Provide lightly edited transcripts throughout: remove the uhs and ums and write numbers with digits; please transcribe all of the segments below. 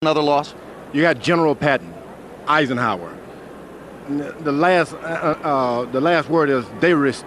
Another loss? You got General Patton, Eisenhower. The last word is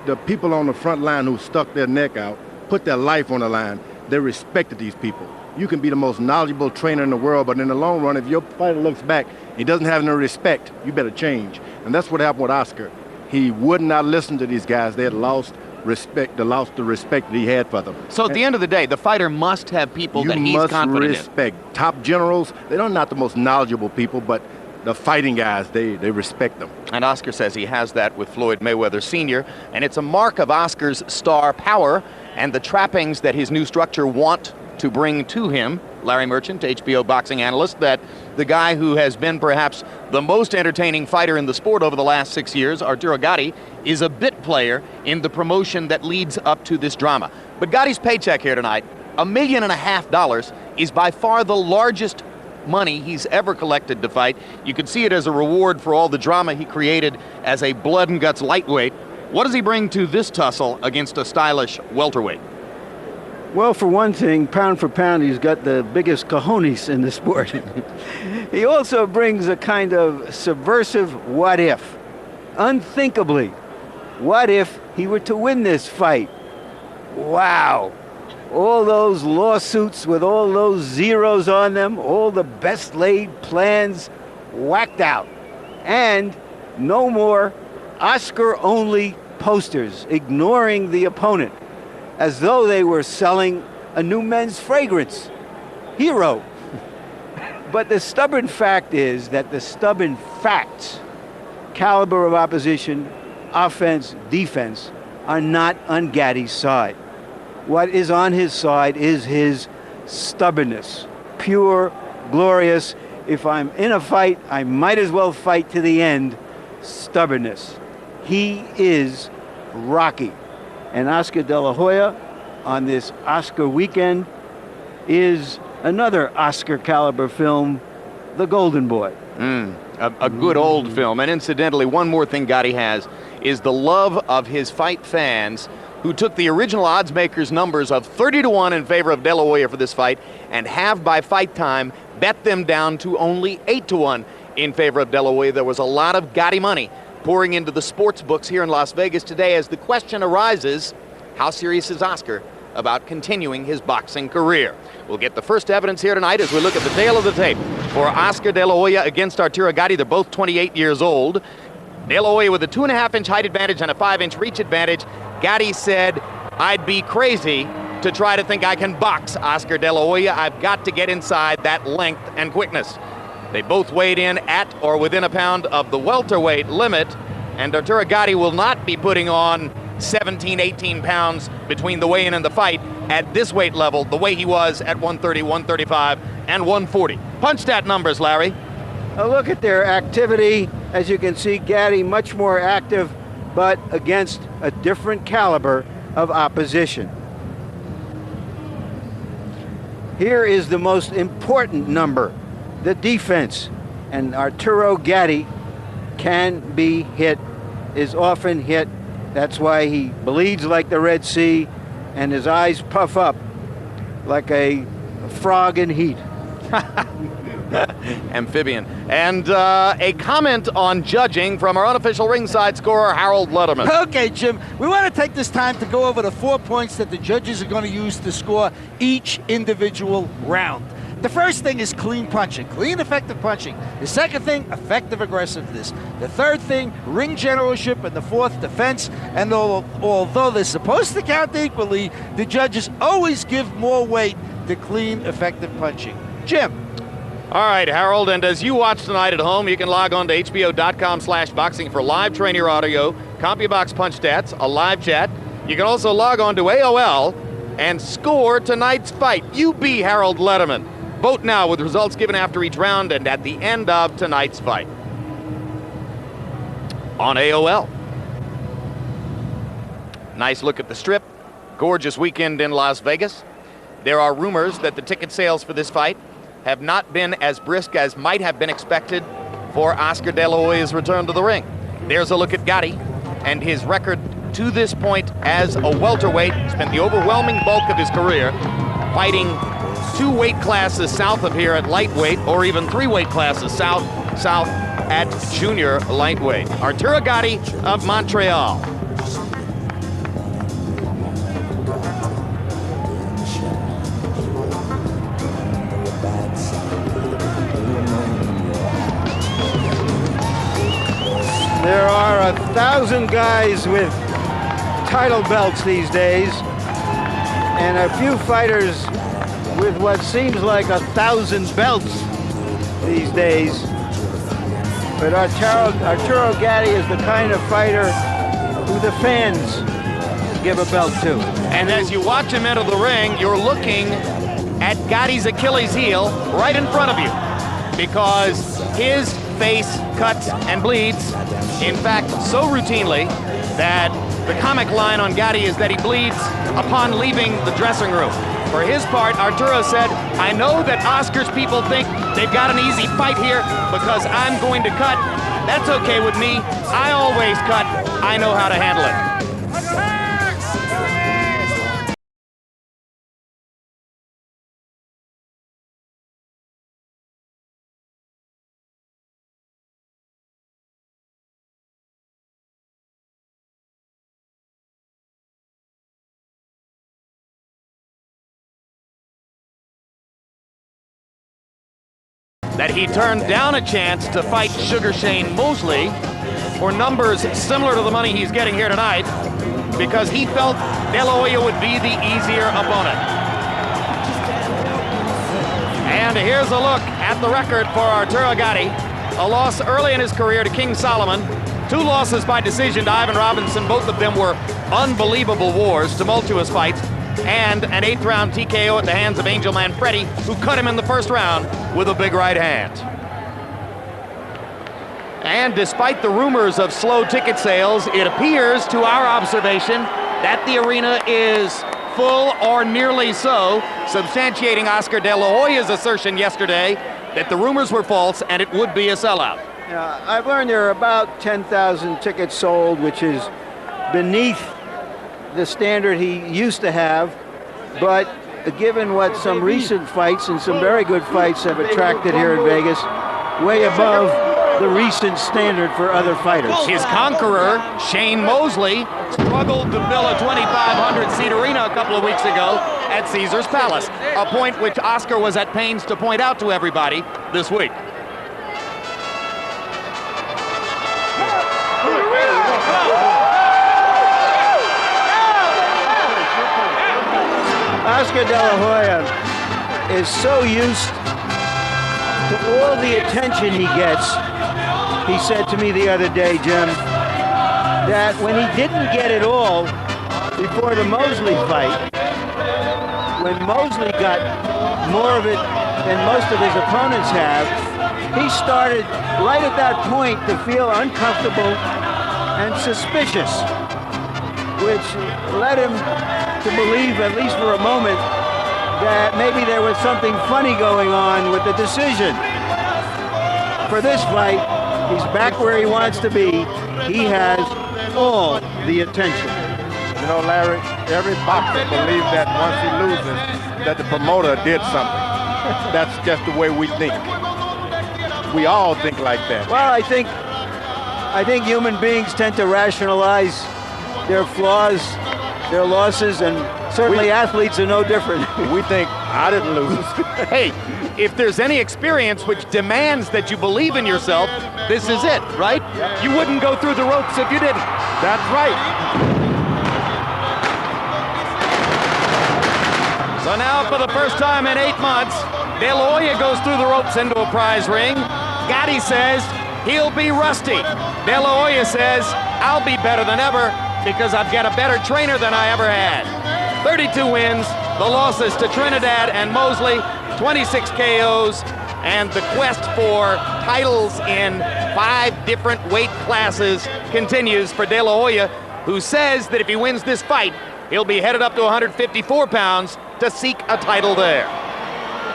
the people on the front line who stuck their neck out, put their life on the line. They respected these people. You can be the most knowledgeable trainer in the world, but in the long run, if your fighter looks back, he doesn't have any respect, you better change. And that's what happened with Oscar. He would not listen to these guys. They had lost respect, lost the respect that he had for them. So at the end of the day, the fighter must have people that he's confident in. You must respect. Top generals, they're not the most knowledgeable people, but the fighting guys, they respect them. And Oscar says he has that with Floyd Mayweather Sr., and it's a mark of Oscar's star power and the trappings that his new structure want to bring to him. Larry Merchant, HBO boxing analyst, that the guy who has been perhaps the most entertaining fighter in the sport over the last 6 years, Arturo Gatti, is a bit player in the promotion that leads up to this drama. But Gatti's paycheck here tonight, $1.5 million, is by far the largest money he's ever collected to fight. You could see it as a reward for all the drama he created as a blood and guts lightweight. What does he bring to this tussle against a stylish welterweight? Well, for one thing, pound for pound, he's got the biggest cojones in the sport. He also brings a kind of subversive what if. Unthinkably, what if he were to win this fight? Wow. All those lawsuits with all those zeros on them, all the best laid plans whacked out. And no more Oscar-only posters ignoring the opponent, as though they were selling a new men's fragrance. Hero. But the stubborn fact is that the stubborn facts, caliber of opposition, offense, defense, are not on Gatti's side. What is on his side is his stubbornness. Pure, glorious, if I'm in a fight, I might as well fight to the end. Stubbornness. He is Rocky. And Oscar De La Hoya, on this Oscar weekend, is another Oscar caliber film, The Golden Boy. A good old film. And incidentally, one more thing Gatti has is the love of his fight fans, who took the original odds makers numbers of 30-1 in favor of De La Hoya for this fight and have by fight time bet them down to only 8-1 in favor of De La Hoya. There was a lot of Gatti money pouring into the sports books here in Las Vegas today as the question arises, how serious is Oscar about continuing his boxing career? We'll get the first evidence here tonight as we look at the tail of the tape for Oscar De La Hoya against Arturo Gatti. They're both 28 years old. De La Hoya with a 2.5-inch height advantage and a 5-inch reach advantage. Gatti said, I'd be crazy to try to think I can box Oscar De La Hoya. I've got to get inside that length and quickness. They both weighed in at or within a pound of the welterweight limit, and Arturo Gatti will not be putting on 17, 18 pounds between the weigh-in and the fight at this weight level, the way he was at 130, 135, and 140. Punch stat numbers, Larry. A look at their activity. As you can see, Gatti much more active, but against a different caliber of opposition. Here is the most important number, the defense. And Arturo Gatti can be hit, is often hit. That's why he bleeds like the Red Sea and his eyes puff up like a frog in heat. Amphibian. And a comment on judging from our unofficial ringside scorer, Harold Letterman. Okay, Jim, we want to take this time to go over the 4 points that the judges are going to use to score each individual round. The first thing is clean punching, clean, effective punching. The second thing, effective aggressiveness. The third thing, ring generalship. And the fourth, defense. And although they're supposed to count equally, the judges always give more weight to clean, effective punching. Jim. All right, Harold, and as you watch tonight at home, you can log on to hbo.com/boxing for live trainer audio, CompuBox punch stats, a live chat. You can also log on to AOL and score tonight's fight. You be Harold Letterman. Vote now with results given after each round and at the end of tonight's fight on AOL. Nice look at the Strip. Gorgeous weekend in Las Vegas. There are rumors that the ticket sales for this fight have not been as brisk as might have been expected for Oscar De La Hoya's return to the ring. There's a look at Gatti and his record to this point as a welterweight. Spent the overwhelming bulk of his career fighting 2 weight classes south of here at lightweight, or even 3 weight classes south at junior lightweight. Arturo Gatti of Montreal. There are 1,000 guys with title belts these days, and a few fighters with what seems like 1,000 belts these days. But Arturo Gatti is the kind of fighter who the fans give a belt to. And as you watch him enter the ring, you're looking at Gatti's Achilles heel right in front of you, because his face cuts and bleeds, in fact, so routinely that the comic line on Gatti is that he bleeds upon leaving the dressing room. For his part, Arturo said, "I know that Oscar's people think they've got an easy fight here because I'm going to cut. That's okay with me. I always cut. I know how to handle it." That he turned down a chance to fight Sugar Shane Mosley for numbers similar to the money he's getting here tonight, because he felt De La Hoya would be the easier opponent. And here's a look at the record for Arturo Gatti. A loss early in his career to King Solomon, 2 losses by decision to Ivan Robinson. Both of them were unbelievable wars, tumultuous fights, and an 8th round TKO at the hands of Angel Manfredi, who cut him in the 1st round with a big right hand. And despite the rumors of slow ticket sales, it appears to our observation that the arena is full or nearly so, substantiating Oscar De La Hoya's assertion yesterday that the rumors were false and it would be a sellout. I've learned there are about 10,000 tickets sold, which is beneath the standard he used to have, but given what some recent fights and some very good fights have attracted here in Vegas, way above the recent standard for other fighters. His conqueror, Shane Mosley, struggled to fill a 2,500-seat arena a couple of weeks ago at Caesar's Palace, a point which Oscar was at pains to point out to everybody this week. Oscar De La Hoya is so used to all the attention he gets. He said to me the other day, Jim, that when he didn't get it all before the Mosley fight, when Mosley got more of it than most of his opponents have, he started right at that point to feel uncomfortable and suspicious, which led him to believe, at least for a moment, that maybe there was something funny going on with the decision. For this fight, he's back where he wants to be. He has all the attention. You know, Larry, every boxer believes that once he loses, that the promoter did something. That's just the way we think. We all think like that. Well, I think human beings tend to rationalize their flaws, their losses, and certainly athletes are no different. We think, I didn't lose. Hey, if there's any experience which demands that you believe in yourself, this is it, right? You wouldn't go through the ropes if you didn't. That's right. So now, for the first time in 8 months, De La Hoya goes through the ropes into a prize ring. Gatti says he'll be rusty. De La Hoya says, I'll be better than ever because I've got a better trainer than I ever had. 32 wins, the losses to Trinidad and Mosley, 26 KOs, and the quest for titles in 5 different weight classes continues for De La Hoya, who says that if he wins this fight, he'll be headed up to 154 pounds to seek a title there.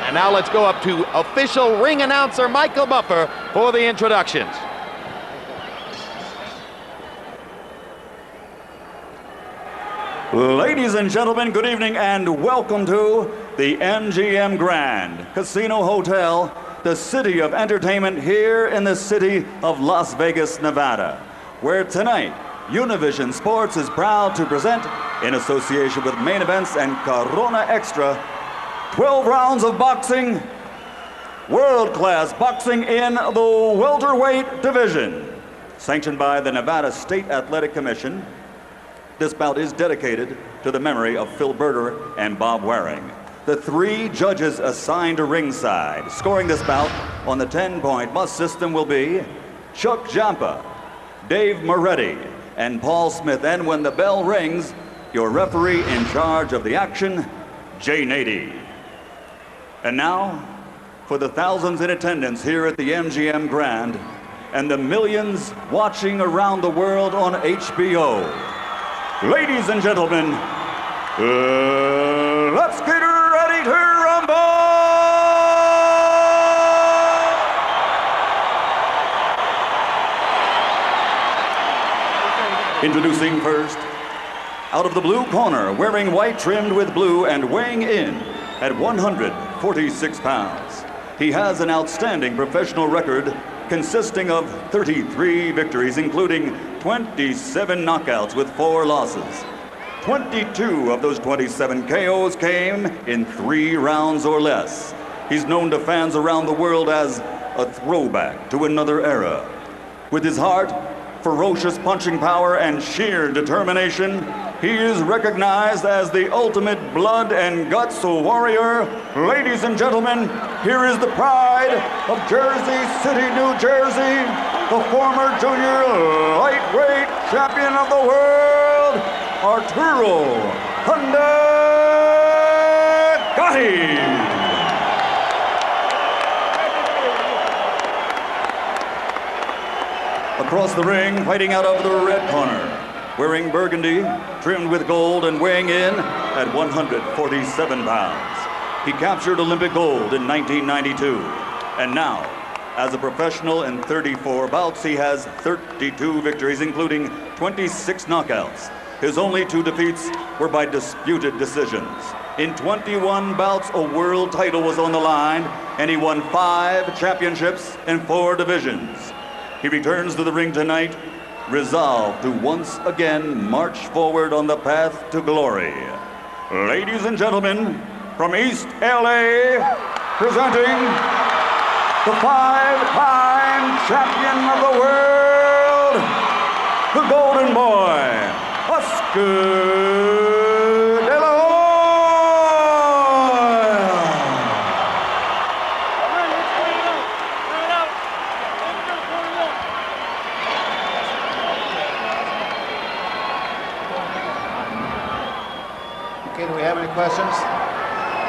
And now let's go up to official ring announcer Michael Buffer for the introductions. Ladies and gentlemen, good evening and welcome to the MGM Grand Casino Hotel, the city of entertainment here in the city of Las Vegas, Nevada, where tonight Univision Sports is proud to present, in association with Main Events and Corona Extra, 12 rounds of boxing, world-class boxing in the welterweight division. Sanctioned by the Nevada State Athletic Commission, this bout is dedicated to the memory of Phil Berger and Bob Waring. The 3 judges assigned to ringside, scoring this bout on the 10-point must system will be Chuck Jampa, Dave Moretti, and Paul Smith. And when the bell rings, your referee in charge of the action, Jay Nady. And now, for the thousands in attendance here at the MGM Grand and the millions watching around the world on HBO, ladies and gentlemen, let's get ready to rumble! Introducing first, out of the blue corner, wearing white trimmed with blue and weighing in at 146 pounds. He has an outstanding professional record consisting of 33 victories, including 27 knockouts with 4 losses. 22 of those 27 KOs came in 3 rounds or less. He's known to fans around the world as a throwback to another era. With his heart, ferocious punching power, and sheer determination, he is recognized as the ultimate blood and guts warrior. Ladies and gentlemen, here is the pride of Jersey City, New Jersey, the former junior lightweight champion of the world, Arturo Gatti. Across the ring, fighting out of the red corner, wearing burgundy, trimmed with gold and weighing in at 147 pounds. He captured Olympic gold in 1992. And now, as a professional in 34 bouts, he has 32 victories, including 26 knockouts. His only 2 defeats were by disputed decisions. In 21 bouts, a world title was on the line, and he won 5 championships in 4 divisions. He returns to the ring tonight, resolved to once again march forward on the path to glory. Ladies and gentlemen, from East LA, presenting the 5-time champion of the world, the Golden Boy, Oscar. Okay, do we have any questions?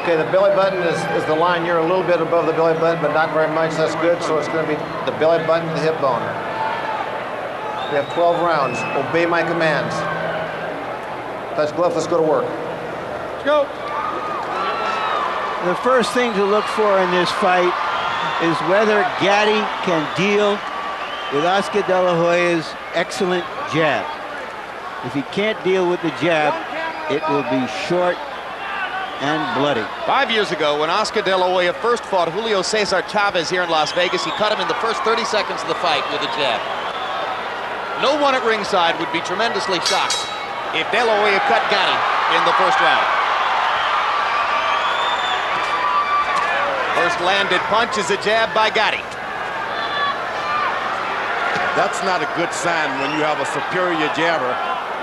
Okay, the belly button is the line. You're a little bit above the belly button, but not very much. That's good. So it's going to be the belly button, the hip bone. We have 12 rounds. Obey my commands. Touch glove. Let's go to work. Let's go. The first thing to look for in this fight is whether Gatti can deal with Oscar De La Hoya's excellent jab. If he can't deal with the jab, it will be short and bloody. 5 years ago, when Oscar De La Hoya first fought Julio Cesar Chavez here in Las Vegas, he cut him in the first 30 seconds of the fight with a jab. No one at ringside would be tremendously shocked if De La Hoya cut Gatti in the first round. First landed punch is a jab by Gatti. That's not a good sign when you have a superior jabber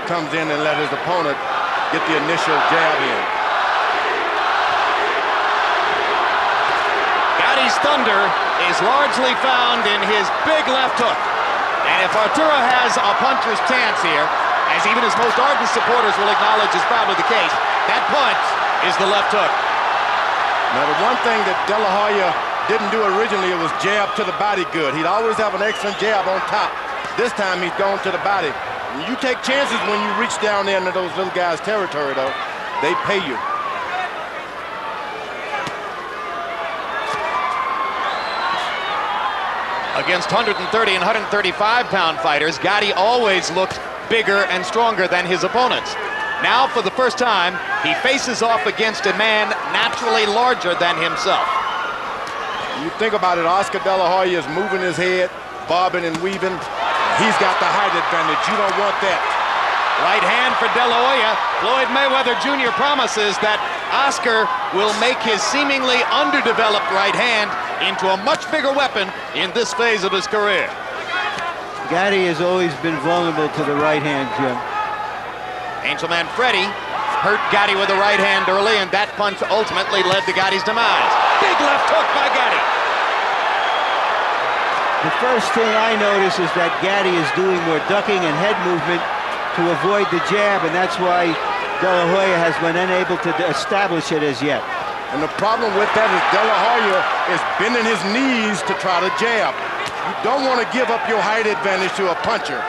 comes in and let his opponent get the initial jab in. Gatti's thunder is largely found in his big left hook. And if Arturo has a puncher's chance here, as even his most ardent supporters will acknowledge is probably the case, that punch is the left hook. Now, the one thing that De La Hoya didn't do originally was jab to the body good. He'd always have an excellent jab on top. This time he's gone to the body. You take chances when you reach down there into those little guys' territory, though. They pay you. Against 130 and 135-pound fighters, Gatti always looked bigger and stronger than his opponents. Now, for the first time, he faces off against a man naturally larger than himself. You think about it, Oscar De La Hoya is moving his head, bobbing and weaving. He's got the height advantage. You don't want that. Right hand for De La Hoya. Floyd Mayweather Jr. promises that Oscar will make his seemingly underdeveloped right hand into a much bigger weapon in this phase of his career. Gatti has always been vulnerable to the right hand, Jim. Angelman Freddie hurt Gatti with the right hand early, and that punch ultimately led to Gatti's demise. Big left hook by Gatti. The first thing I notice is that Gatti is doing more ducking and head movement to avoid the jab, and that's why De La Hoya has been unable to establish it as yet. And the problem with that is De La Hoya is bending his knees to try to jab. You don't want to give up your height advantage to a puncher.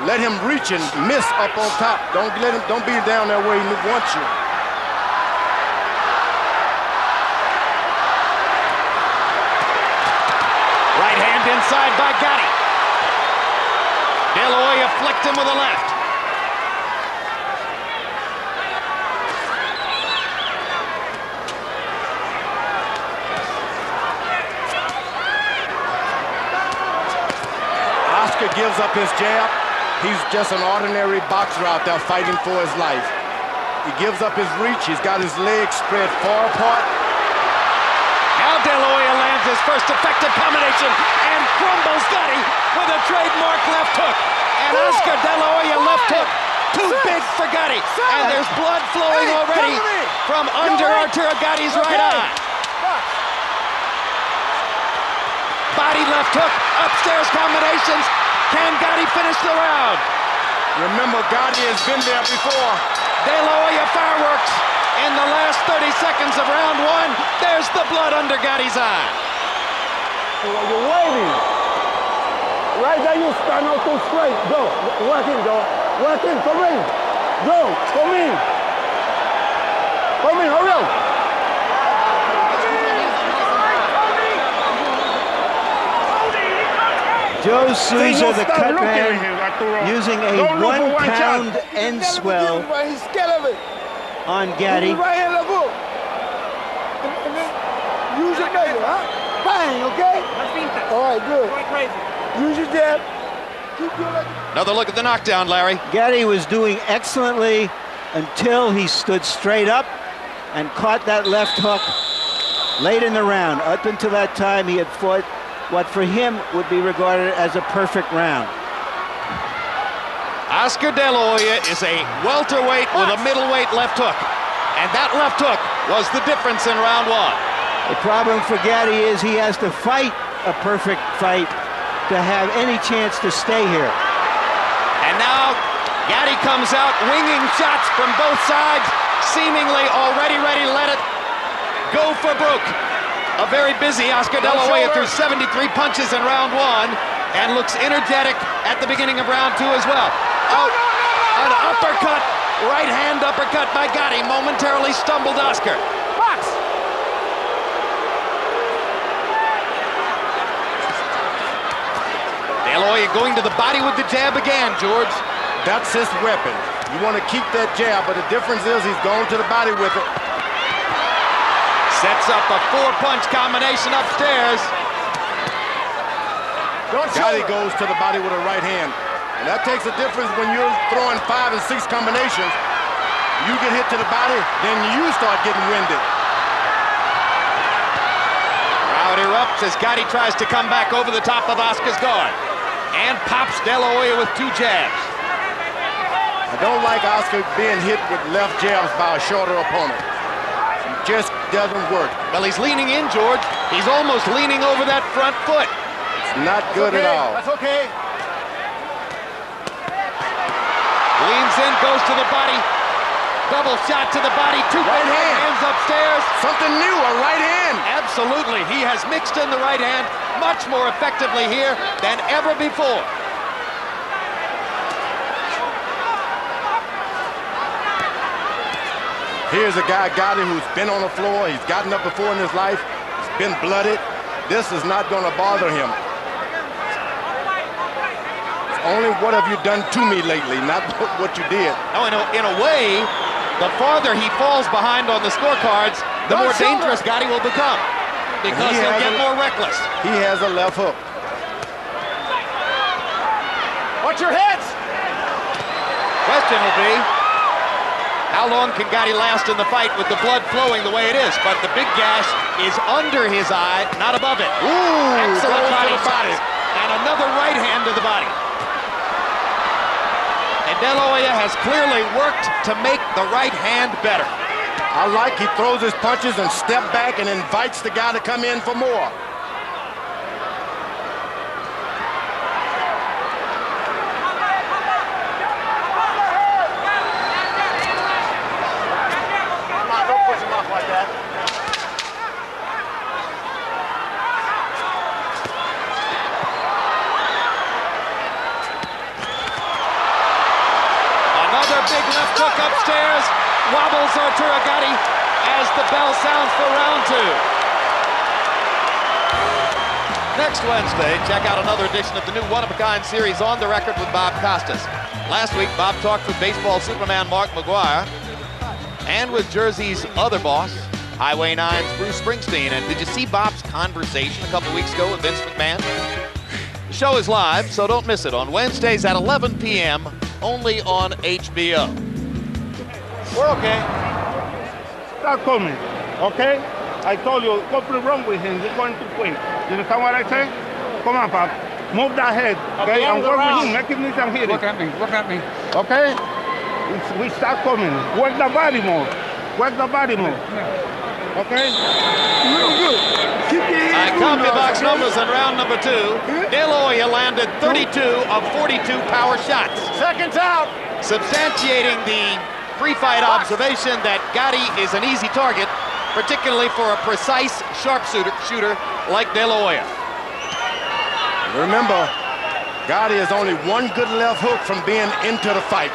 Let him reach and miss up on top. Don't be down there where he wants you. Right hand inside by Gatti. De La Hoya flicked him with a left. Oscar gives up his jab. He's just an ordinary boxer out there fighting for his life. He gives up his reach. He's got his legs spread far apart. Now De La Hoya lands his first effective combination and crumbles Gatti with a trademark left hook. And Oscar De La Hoya left hook, too big for Gatti. And there's blood flowing already from under Arturo Gatti's right eye. Body left hook, upstairs combinations. Can Gatti finish the round? Remember, Gatti has been there before. De La Hoya fireworks in the last 30 seconds of round one. There's the blood under Gatti's eye. You're waiting. Right there, you stand out too straight. Go. Work in, go. Work in. Come in. Go. Come in. Come in. Hurry up. Joe Souza, the cut man, using a 1 pound end swell on Gatti. Right hand, look up. And then use your neighbor, huh? Bang, okay? All right, good. Use your jab. Keep doing like Another look at the knockdown, Larry. Gatti was doing excellently until he stood straight up and caught that left hook late in the round. Up until that time, he had fought what for him would be regarded as a perfect round. Oscar De La Hoya is a welterweight with a middleweight left hook. And that left hook was the difference in round one. The problem for Gatti is he has to fight a perfect fight to have any chance to stay here. And now Gatti comes out winging shots from both sides, seemingly already ready to let it go for broke. A very busy Oscar De La Hoya threw 73 punches in round one and looks energetic at the beginning of round two as well. Oh, an uppercut, right hand uppercut by Gatti momentarily stumbled Oscar. box. De La Hoya going to the body with the jab again, George. That's his weapon. You want to keep that jab, but the difference is he's going to the body with it. Sets up a 4-punch combination upstairs. Gatti goes to the body with a right hand. And that takes a difference when you're throwing 5 and 6 combinations. You get hit to the body, then you start getting winded. Crowd erupts as Gatti tries to come back over the top of Oscar's guard. And pops De La Hoya with 2 jabs. I don't like Oscar being hit with left jabs by a shorter opponent. Just doesn't work. Well, he's leaning in, George. He's almost leaning over that front foot. It's not good at all. That's okay. Leans in, goes to the body. Double shot to the body. 2 Right hand. hands upstairs. Something new, a right hand. Absolutely. He has mixed in the right hand much more effectively here than ever before. Here's a guy, Gatti, who's been on the floor. He's gotten up before in his life. He's been blooded. This is not going to bother him. He's only what have you done to me lately, not what you did. Oh, in a way, the farther he falls behind on the scorecards, the more dangerous Gatti will become because he'll get more reckless. He has a left hook. Watch your heads! Question will be, how long can Gatti last in the fight with the blood flowing the way it is? But the big gash is under his eye, not above it. Ooh, excellent body. And another right hand to the body. And De La Hoya has clearly worked to make the right hand better. I like he throws his punches and step back and invites the guy to come in for more. Come on, don't push him off like that. Another big left hook upstairs. Wobbles Arturo Gatti as the bell sounds for round 2. Next Wednesday, check out another edition of the new one-of-a-kind series On the Record with Bob Costas. Last week, Bob talked with baseball Superman Mark McGwire and with Jersey's other boss, Highway 9's Bruce Springsteen. And did you see Bob's conversation a couple weeks ago with Vince McMahon? The show is live, so don't miss it on Wednesdays at 11 p.m. only on HBO. We're okay. Stop coming, okay? I told you, something wrong with him. He's going to quit. You understand what I say? Come on, Pop. Move that head, okay? And work with him. Make him need some hitting. Look at me. Okay? We start coming. Work the body more. Work the body more. Okay? Real good. Keep your I head count the moving, box okay? numbers in round number 2. De La Hoya landed 32 of 42 power shots, Seconds out. substantiating the pre-fight observation that Gatti is an easy target, particularly for a precise sharpshooter like De La Hoya. Remember, Gatti is only one good left hook from being into the fight.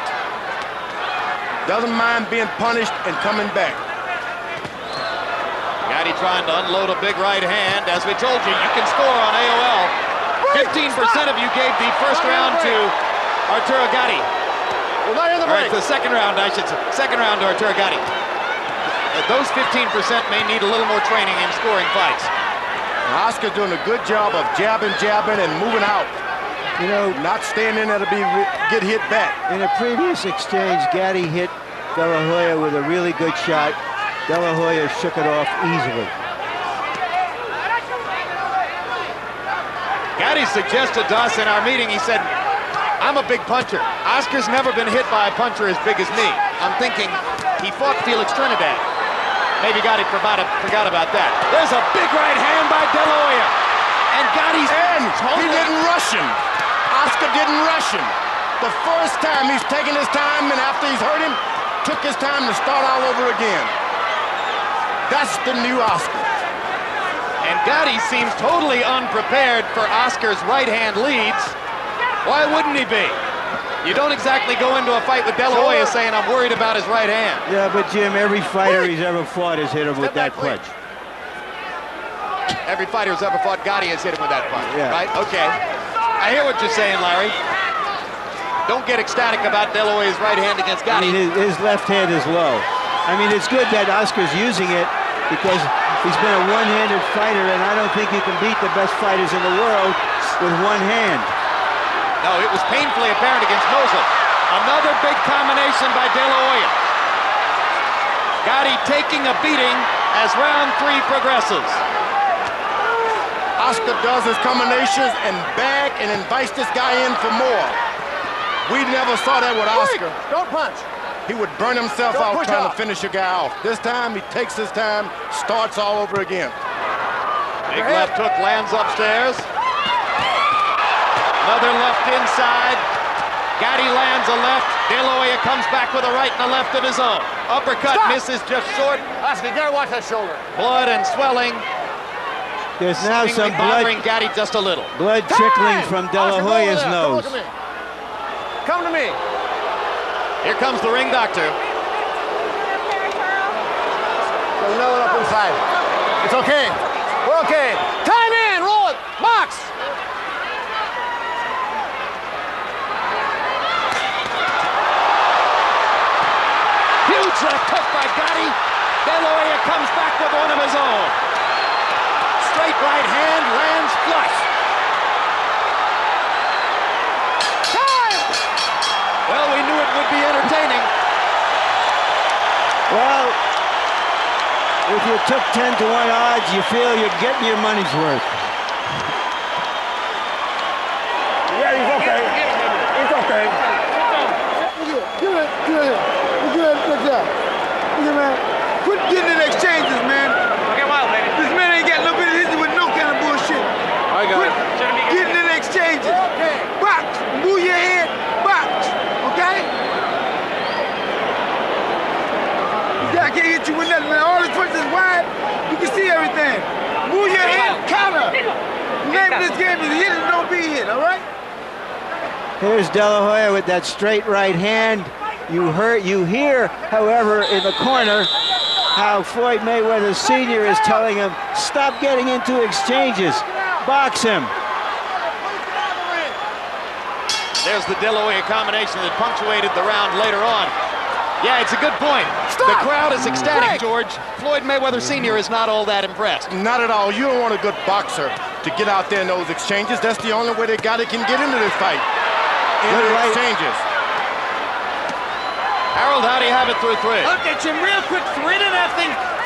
Doesn't mind being punished and coming back. Gatti trying to unload a big right hand. As we told you, you can score on AOL. 15% of you gave the first round to Arturo Gatti. We're not in the All right, break. the second round, I should say. Second round to Arturo Gatti. Those 15% may need a little more training in scoring fights. Oscar's doing a good job of jabbing, and moving out. You know, Not staying in there to get hit back. in a previous exchange, Gatti hit De La Hoya with a really good shot. De La Hoya shook it off easily. Gatti suggested to us in our meeting, he said, I'm a big puncher. Oscar's never been hit by a puncher as big as me. I'm thinking he fought Felix Trinidad. Maybe Gatti forgot about that. There's a big right hand by De La Hoya. And Gatti's He didn't rush him. Oscar didn't rush him. The first time he's taken his time, and after he's hurt him, took his time to start all over again. That's the new Oscar. And Gatti seems totally unprepared for Oscar's right hand leads. Why wouldn't he be? You don't exactly go into a fight with De La Hoya saying, I'm worried about his right hand. Yeah, but Jim, every fighter he's ever fought has hit him with that punch. Every fighter who's ever fought Gatti has hit him with that punch, Yeah. right? Okay. I hear what you're saying, Larry. Don't get ecstatic about De La Hoya's right hand against I Gatti. mean, his left hand is low. I mean, it's good that Oscar's using it because he's been a one-handed fighter, and I don't think you can beat the best fighters in the world with one hand. No, it was painfully apparent against Mosley. Another big combination by De La Hoya. Gatti taking a beating as round 3 progresses. Oscar does his combinations and back and invites this guy in for more. We never saw that with Oscar. Don't punch. He would burn himself Don't out push trying out. to finish a guy off. This time, he takes his time, starts all over again. Big left hook lands upstairs. Another left inside. Gatti lands a left. De La Hoya comes back with a right and a left of his own. Uppercut misses just short. Oscar, you gotta watch that shoulder. Blood and swelling. There's now some Seemingly bothering blood Gatti just a little. trickling from De La Oscar, go over Hoya's there. nose. Come look at me. Come to me. Here comes the ring doctor. There's another up inside. It's okay. We're okay. Time in. Roll it. Box. comes back with one of his own. Straight right hand lands flush. Time! Well, we knew it would be entertaining. Well, if you took 10 to 1 odds, you feel you're getting your money's worth. Yeah, he's okay. It's okay. Good job. Look at man. Quit getting in exchanges, man. Okay, wild, baby. This man ain't got no bit of history with no kind of bullshit. I got Quit it. getting in exchanges. Box. Move your head. Box. Okay? This guy can't hit you with nothing, man. All his punches is wide. You can see everything. Move your head. Counter. The name of this game is hit and don't be hit, all right? Here's De La Hoya with that straight right hand. You hear, however, in the corner, how Floyd Mayweather Sr. is telling him, stop getting into exchanges. Box him. There's the De La Hoya combination that punctuated the round later on. Yeah, it's a good point. Stop. The crowd is ecstatic, Break. George. Floyd Mayweather Sr. is not all that impressed. Not at all. You don't want a good boxer to get out there in those exchanges. That's the only way the guy that can get into this fight. Into the exchanges. Harold, how do you have it through 3? Look at Jim, real quick, 3-0,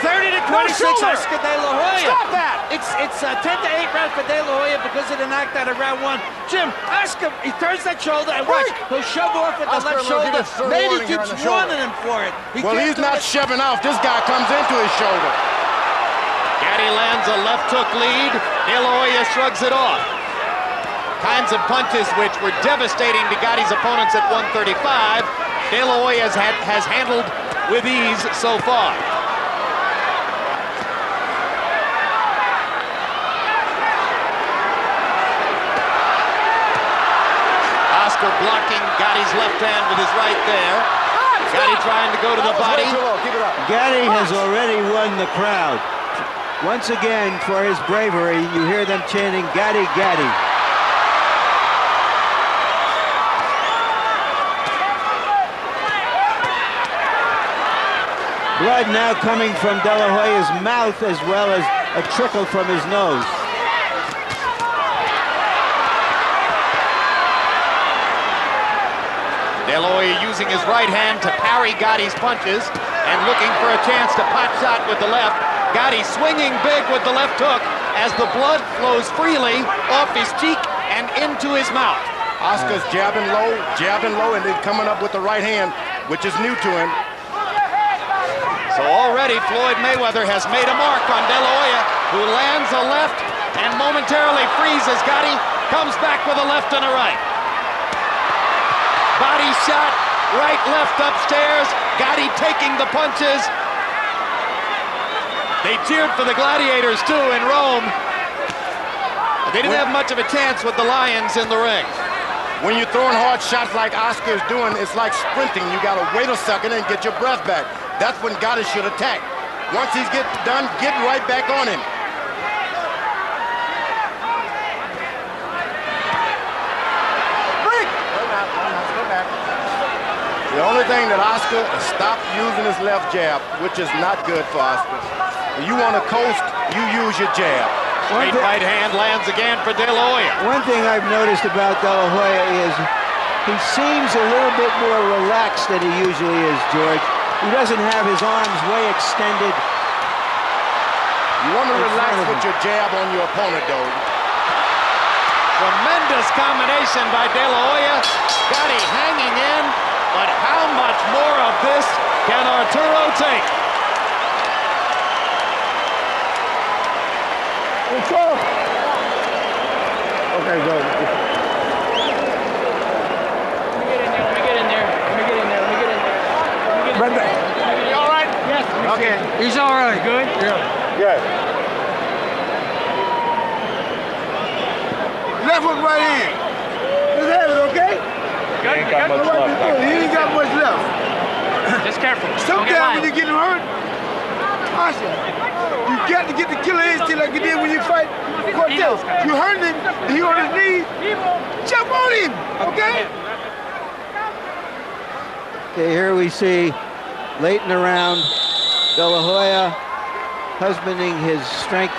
30 to 26, shoulder. Oscar De La Hoya. Stop that. It's 10 to 8 round for De La Hoya because of the knockdown of round 1. Jim, Oscar, he turns that shoulder and watch, he'll shove off with the Oscar, left look, shoulder. he gets third Maybe warning here keeps on the shoulder. warning him for it. Well, he's not shoving off. This guy comes into his shoulder. Gatti lands a left hook lead. De La Hoya shrugs it off. Kinds of punches which were devastating to Gatti's opponents at 135. De La Hoya has handled with ease so far. Oscar blocking Gatti's left hand with his right there. Gatti trying to go to the body. Gatti has already won the crowd. Once again, for his bravery, you hear them chanting, Gatti, Gatti. Blood now coming from De La Hoya's mouth as well as a trickle from his nose. De La Hoya using his right hand to parry Gatti's punches and looking for a chance to pot shot with the left. Gatti swinging big with the left hook as the blood flows freely off his cheek and into his mouth. Oscar's jabbing low, and then coming up with the right hand, which is new to him. So already Floyd Mayweather has made a mark on De La Hoya, who lands a left and momentarily freezes Gatti, comes back with a left and a right. Body shot, right, left upstairs, Gatti taking the punches. They cheered for the Gladiators too in Rome. They didn't have much of a chance with the Lions in the ring. When you're throwing hard shots like Oscar's doing, it's like sprinting. You got to wait a second and get your breath back. That's when Gatti should attack. Once he's done, get right back on him. The only thing that Oscar stopped using his left jab, which is not good for Oscar. If you want to coast, you use your jab. Straight right hand lands again for De La Hoya. One thing I've noticed about De La Hoya is he seems a little bit more relaxed than he usually is, George. He doesn't have his arms way extended. You want to relax with your jab on your opponent, though. Tremendous combination by De La Hoya. Gatti hanging in, but how much more of this can Arturo take? It's off. Okay, go. Let me get in there. You all right? Yes. Okay. He's all right. Good? Yeah. Good. Left hook right in. Just have it, okay? Good. He ain't got much left. Just careful. Sometimes when you get hurt, Asha, you got to get the killer instinct like you did when you fight Cortez. You hurt him, and he on his knee, jump on him, okay? Okay, here we see late in the round, De La Hoya husbanding his strength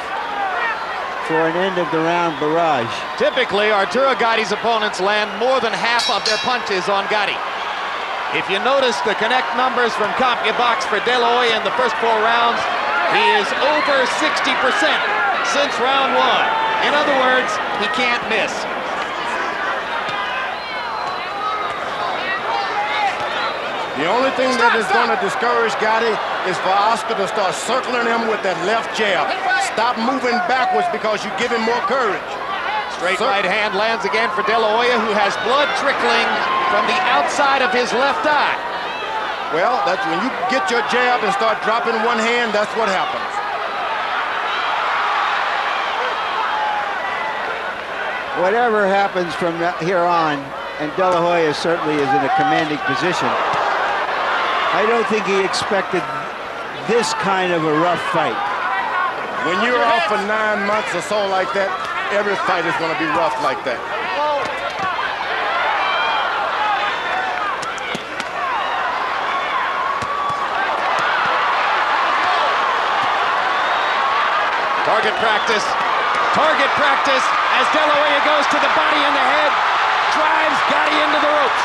for an end of the round barrage. Typically, Arturo Gatti's opponents land more than half of their punches on Gatti. If you notice the connect numbers from CompuBox for De La Hoya in the first 4 rounds, he is over 60% since round 1. In other words, he can't miss. The only thing that is going to discourage Gatti is for Oscar to start circling him with that left jab. Stop moving backwards because you give him more courage. Straight right hand lands again for De La Hoya, who has blood trickling from the outside of his left eye. Well, that's when you get your jab and start dropping one hand, that's what happens. Whatever happens from here on, and De La Hoya certainly is in a commanding position, I don't think he expected this kind of a rough fight. When you're off for 9 months or so like that, every fight is going to be rough like that. Target practice. Target practice as De La Hoya goes to the body and the head, drives Gatti into the ropes.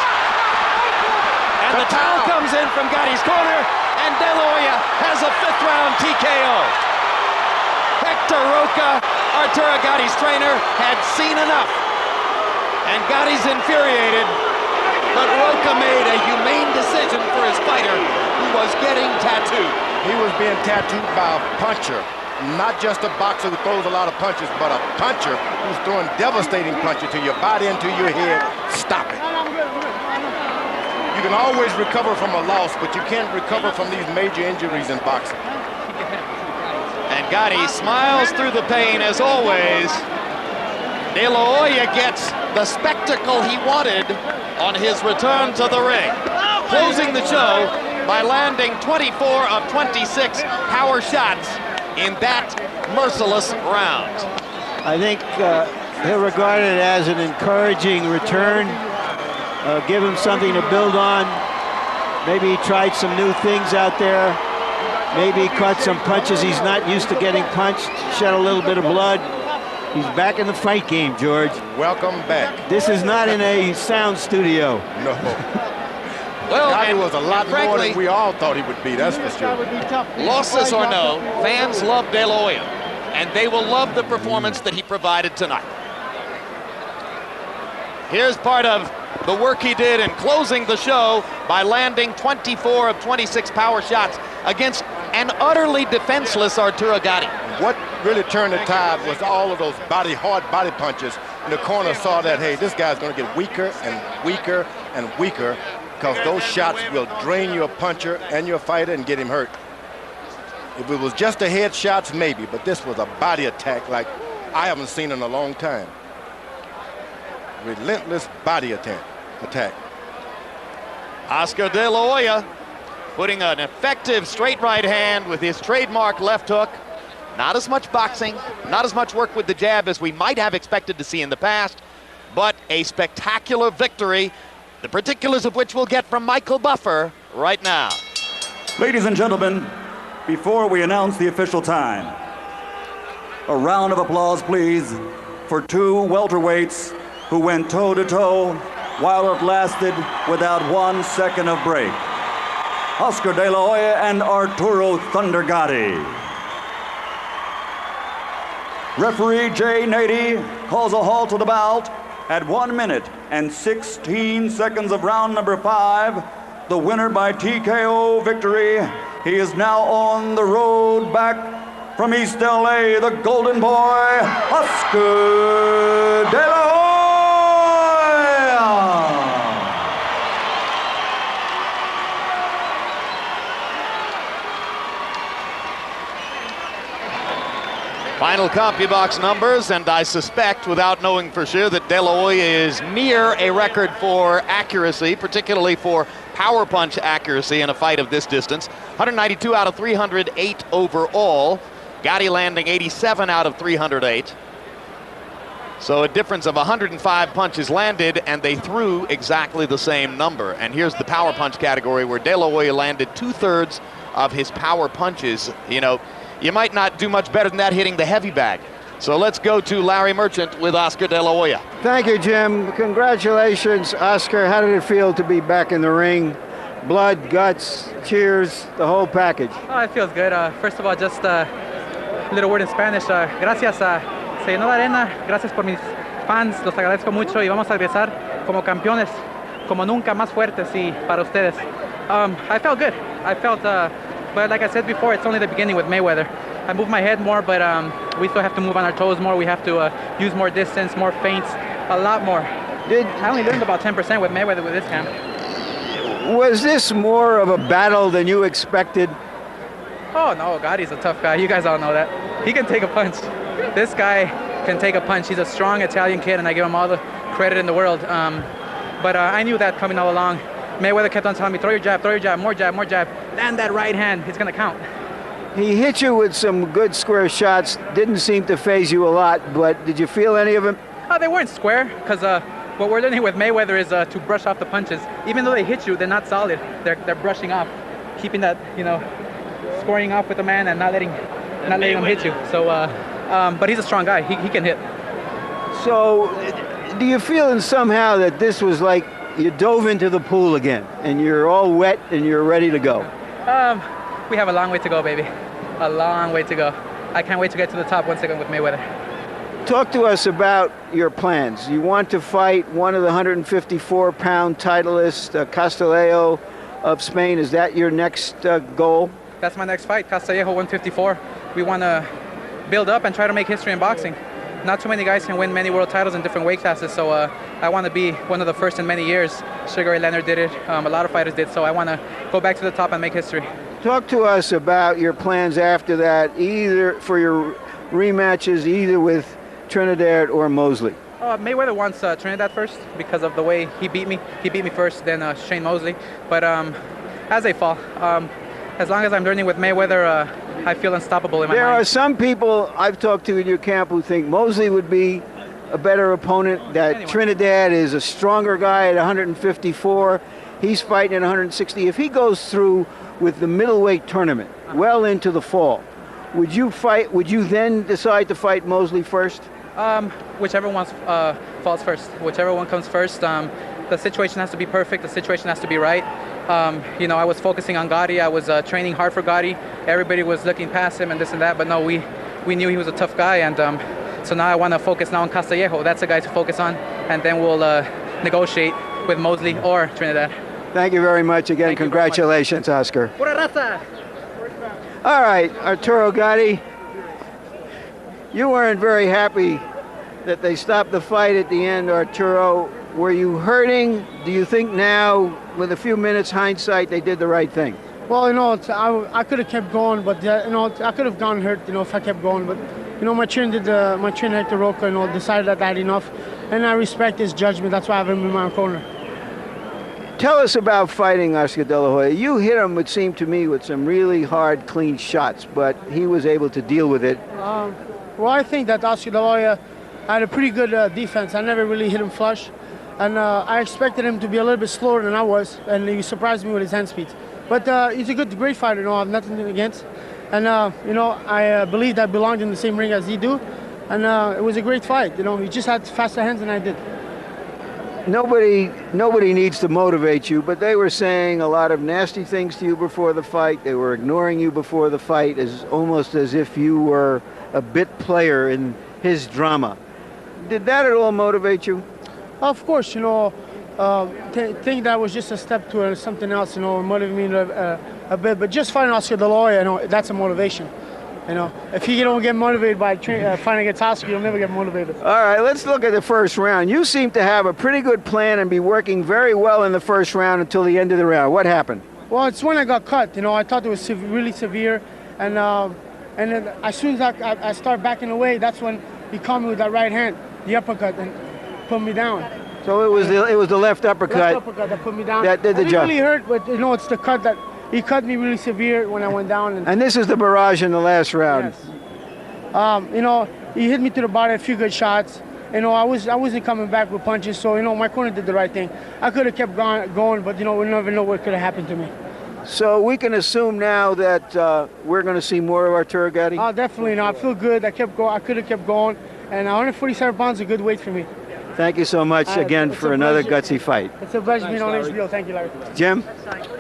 And the towel comes in from Gatti's corner, and De La Hoya has a 5th round TKO. Hector Roca, Arturo Gatti's trainer, had seen enough. And Gatti's infuriated, but Roca made a humane decision for his fighter, who was getting tattooed. He was being tattooed by a puncher. Not just a boxer who throws a lot of punches, but a puncher who's throwing devastating punches to your body and to your head. Stop it. You can always recover from a loss, but you can't recover from these major injuries in boxing. And Gatti smiles through the pain as always. De La Hoya gets the spectacle he wanted on his return to the ring, closing the show by landing 24 of 26 power shots in that merciless round. I think he'll regard it as an encouraging return. Give him something to build on. Maybe he tried some new things out there. Maybe he caught some punches he's not used to getting punched, shed a little bit of blood. He's back in the fight game, George. Welcome back. This is not in a sound studio. No. Well, Gatti was a lot more frankly, than we all thought he would be, that's for sure. losses or no, fans love De La Hoya, and they will love the performance that he provided tonight. Here's part of the work he did in closing the show by landing 24 of 26 power shots against an utterly defenseless Arturo Gatti. What really turned the tide was all of those hard body punches. In the corner saw that, hey, this guy's going to get weaker and weaker and weaker, because those shots will drain your puncher and your fighter and get him hurt. If it was just a head shots, maybe, but this was a body attack like I haven't seen in a long time. Relentless body attack. Oscar De La Hoya putting an effective straight right hand with his trademark left hook. Not as much boxing, not as much work with the jab as we might have expected to see in the past, but a spectacular victory, the particulars of which we'll get from Michael Buffer right now. Ladies and gentlemen, before we announce the official time, a round of applause, please, for 2 welterweights who went toe-to-toe while it lasted without 1 second of break. Oscar De La Hoya and Arturo Thunder Gatti. Referee Jay Nady calls a halt to the bout at 1 minute and 16 seconds of round number 5. The winner by TKO victory. He is now on the road back from East LA, the Golden Boy, Oscar De La Hoya. Final CompuBox numbers, and I suspect, without knowing for sure, that De La Hoya is near a record for accuracy, particularly for power punch accuracy in a fight of this distance. 192 out of 308 overall. Gatti landing 87 out of 308. So a difference of 105 punches landed, and they threw exactly the same number. And here's the power punch category, where De La Hoya landed 2/3 of his power punches. You know, you might not do much better than that hitting the heavy bag. So let's go to Larry Merchant with Oscar De La Hoya. Thank you, Jim. Congratulations, Oscar. How did it feel to be back in the ring? Blood, guts, cheers, the whole package. Oh, it feels good. First of all, just a little word in Spanish. Gracias, se llenó la arena. Gracias por mis fans. Los agradezco mucho y vamos a regresar como campeones, como nunca, más fuertes y para ustedes. I felt good. I felt, but like I said before, it's only the beginning with Mayweather. I moved my head more, but we still have to move on our toes more. We have to use more distance, more feints, a lot more. I only learned about 10% with Mayweather with this camp. Was this more of a battle than you expected? Oh no, Gotti's a tough guy. You guys all know that. He can take a punch. This guy can take a punch. He's a strong Italian kid, and I give him all the credit in the world. But I knew that coming all along. Mayweather kept on telling me, throw your jab, more jab, more jab. Land that right hand, it's gonna count. He hit you with some good square shots. Didn't seem to phase you a lot, but did you feel any of them? Oh, they weren't square, because what we're learning with Mayweather is to brush off the punches. Even though they hit you, they're not solid. They're brushing off, keeping that, scoring off with the man and not letting him hit you. So, but he's a strong guy. He can hit. So, do you feel somehow that this was like you dove into the pool again, and you're all wet and you're ready to go? We have a long way to go, baby. A long way to go. I can't wait to get to the top once again with Mayweather. Talk to us about your plans. You want to fight one of the 154-pound titleists, Castillejo of Spain. Is that your next goal? That's my next fight, Castillejo 154. We want to build up and try to make history in boxing. Not too many guys can win many world titles in different weight classes, so I want to be one of the first in many years. Sugar Ray Leonard did it, a lot of fighters did, so I want to go back to the top and make history. Talk to us about your plans after that, either for your rematches, either with Trinidad or Mosley. Mayweather wants Trinidad first because of the way he beat me. He beat me first, then Shane Mosley. But as they fall, as long as I'm learning with Mayweather, I feel unstoppable in my mind. There are some people I've talked to in your camp who think Mosley would be a better opponent, that Trinidad is a stronger guy at 154. He's fighting at 160. If he goes through with the middleweight tournament well into the fall, would you then decide to fight Mosley first? Whichever one falls first. Whichever one comes first. The situation has to be perfect. The situation has to be right. I was focusing on Gatti. I was training hard for Gatti. Everybody was looking past him and this and that, but no, we knew he was a tough guy, and so now I want to focus now on Castillejo. That's the guy to focus on, and then we'll negotiate with Mosley or Trinidad. Thank you very much again. Congratulations, Oscar. All right, Arturo Gatti, you weren't very happy that they stopped the fight at the end, Arturo. Were you hurting? Do you think now, with a few minutes hindsight, they did the right thing? Well, I could have kept going, but I could have gone hurt, if I kept going. But my trainer Hector Roca, decided that I had enough, and I respect his judgment. That's why I have him in my corner. Tell us about fighting Oscar De La Hoya. You hit him, it seemed to me, with some really hard, clean shots, but he was able to deal with it. Well, I think that Oscar De La Hoya had a pretty good defense. I never really hit him flush, and I expected him to be a little bit slower than I was, and he surprised me with his hand speed. But he's a great fighter. I have nothing against, and I believed I belonged in the same ring as he do, and it was a great fight. He just had faster hands than I did. Nobody needs to motivate you, but they were saying a lot of nasty things to you before the fight. They were ignoring you before the fight, almost as if you were a bit player in his drama. Did that at all motivate you? Of course, think that was just a step to something else, motivated me a bit. But just fighting Oscar De La Hoya, that's a motivation. If you don't get motivated by fighting against Oscar, you'll never get motivated. All right, let's look at the first round. You seem to have a pretty good plan and be working very well in the first round until the end of the round. What happened? Well, it's when I got cut. I thought it was really severe, and then as soon as I start backing away, that's when he caught me with that right hand, the uppercut, and put me down. So it was the left uppercut. Left uppercut that put me down. That did the job. It really hurt, but it's the cut that. He cut me really severe when I went down. And this is the barrage in the last round. Yes. He hit me to the body, a few good shots. I wasn't coming back with punches, so my corner did the right thing. I could have kept going, but we never know what could have happened to me. So we can assume now that we're going to see more of Arturo Gatti? Oh, definitely not. I feel good. I kept going. I could have kept going. And 147 pounds is a good weight for me. Thank you so much again for another gutsy fight. It's a pleasure being on HBO. Thank you, Larry. Jim?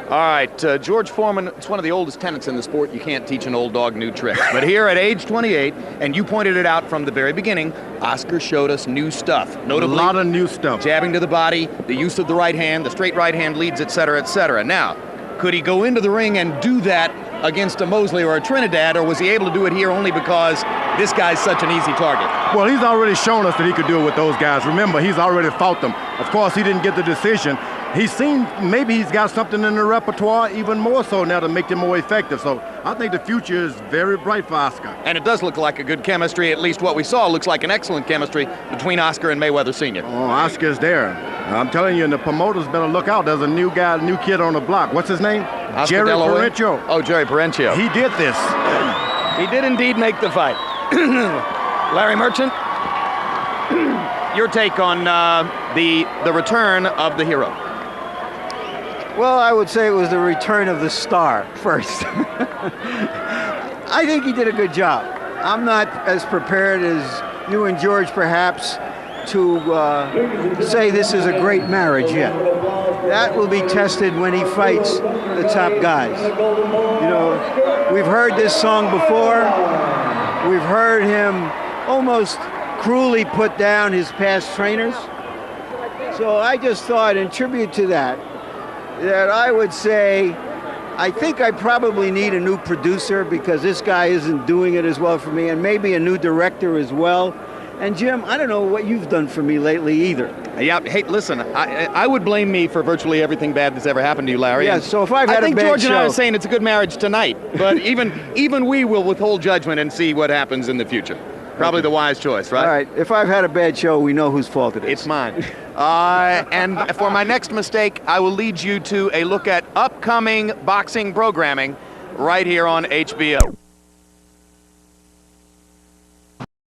All right, George Foreman, it's one of the oldest tenets in the sport. You can't teach an old dog new tricks. But here at age 28, and you pointed it out from the very beginning, Oscar showed us new stuff. Notably, a lot of new stuff. Jabbing to the body, the use of the right hand, the straight right hand leads, et cetera, et cetera. Now, could he go into the ring and do that against a Mosley or a Trinidad, or was he able to do it here only because this guy's such an easy target? Well, he's already shown us that he could do it with those guys. Remember, he's already fought them. Of course, he didn't get the decision. He's seen maybe he's got something in the repertoire even more so now to make him more effective. So I think the future is very bright for Oscar. And it does look like a good chemistry. At least what we saw looks like an excellent chemistry between Oscar and Mayweather Sr. Oh, Oscar's there. I'm telling you, and the promoters better look out. There's a new guy, a new kid on the block. What's his name? Oscar Jerry Delaware? Parencio. Oh, Jerry Parencio. He did this. He did indeed make the fight. Larry Merchant, your take on the return of the hero. Well, I would say it was the return of the star first. I think he did a good job. I'm not as prepared as you and George, perhaps, to say this is a great marriage yet. That will be tested when he fights the top guys. You know, we've heard this song before. We've heard him almost cruelly put down his past trainers. So I just thought, in tribute to that I would say, I think I probably need a new producer because this guy isn't doing it as well for me, and maybe a new director as well. And Jim, I don't know what you've done for me lately either. Yeah, hey, listen, I would blame me for virtually everything bad that's ever happened to you, Larry. Yeah, so if I've had a bad show... I think George and I are saying it's a good marriage tonight, but even we will withhold judgment and see what happens in the future. Probably the wise choice, right? All right, if I've had a bad show, we know whose fault it is. It's mine. And for my next mistake, I will lead you to a look at upcoming boxing programming right here on HBO.